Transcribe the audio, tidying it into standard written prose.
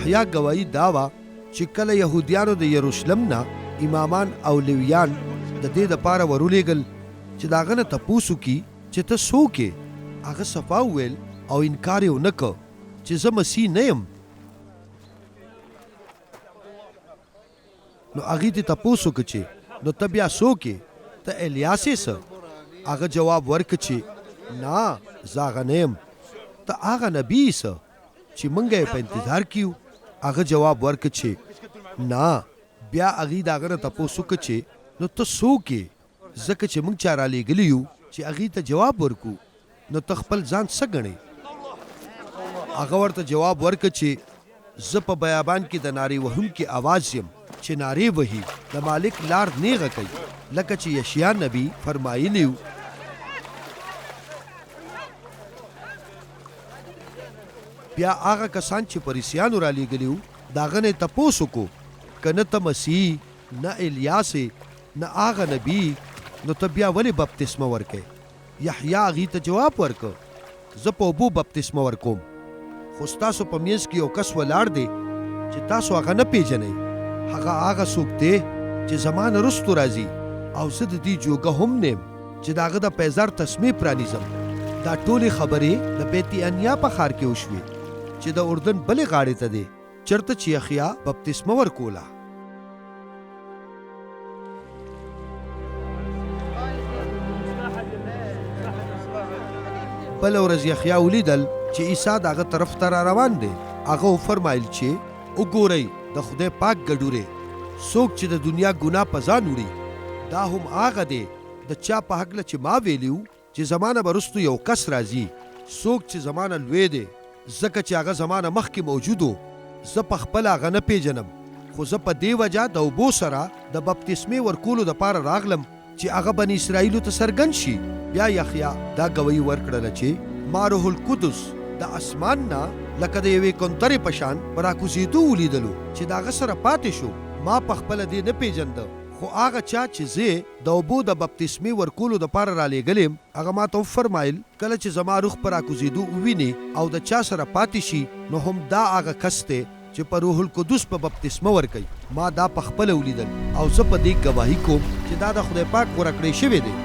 یحیی گواهی دا وه چې کله یهودیانو د یروشلم نه امامان او لیویان د دې دپاره ورولېږل چې د هغه نه تپوس وکړي چې ته څوک یې؟ هغه صفا وویل او انکار یې ونه کړ چې زه مسیح نه یم. نو هغې ته تپوس وکړه چې نو ته بیا څوک یې؟ ته الیاس یې څه؟ هغه جواب ورکړه چې نه زه هغه نه یم. ته هغه نبي یې څه چې موږ یې په انتظار کیو؟ هغه جواب ورکړه چې نه. بیا هغې د هغه نه تپوس وکړه چې نو ته څوک یې؟ ځکه چې موږ چا رالیږلي یو چې هغې ته جواب ورکو. نو ته خپل ځان څه ګڼې؟ هغه ورته جواب ورکړه چې زه په بیابان کې د نارې وهونکي اواز یم چې نارې وهي د مالک لار نیغه کوي، لکه چې یشیا نبي فرمایلی و. بیا هغه کسان چې فریسیانو رالیږلي وو د هغه نه یې تپوس وکړو که نه ته مسیح نه الیاس نه هغه نبي نو ته بیا ولې بپتسمه ورکوې؟ یحیی هغې ته جواب ورکړ زه په اوبو بپتسمه ورکوم، خو ستاسو په منځ کې یو کس ولاړ دی چې تاسو هغه نه پیژنئ. هغه څوک دی چې زما نه رستو راځي او زه د دې جوګه هم نه یم چې د هغه د پیزار تسمې پرانیزم. دا ټولې خبرې د بیت انیا په ښار کې وشوې چې د اردن بلې غاړې ته دی چېرته چې یحیی بپتسمه ورکوله. بله ورځ یحیی ولیدل چې عیسی د هغه طرف ته را روان دی. هغه وفرمایل چې وګورئ د خدای پاک ګډورې، څوک چې د دنیا ګناه په ځان وړي. دا هم هغه دی د چا په هکله چې ما ویلي وو چې زما نه به وروستو یو کس راځي، څوک چې زما نه لوی دی ځکه چې هغه زما نه مخکې موجود و. زه په خپله هغه نه پیژنم، خو زه په دې وجه د اوبو سره د بپتسمې ورکولو دپاره راغلم چې هغه بني اسرائیلو ته څرګند شي. بیا یحیی دا ګویي ورکړله چې ما روح القدس د اسمان نه لکه د یوې کونترې په شان په راکوزېدو ولیدلو چې د هغه سره پاتې شو. ما په خپله دې نه پیژنده، خو هغه چا چې زه د اوبو د بپتسمې ورکولو دپاره رالیږلی یم هغه ما ته وفرمایل کله چې زما روح په راکوزېدو ووینې او د چا سره پاتې شي نو هم دا هغه کس دی چې په روح القدس په بپتسمه ورکوي. ما دا په خپله ولیدل او زه په دې ګواهي کوم چې دا د خدای پاک غوره کړی شوی دی.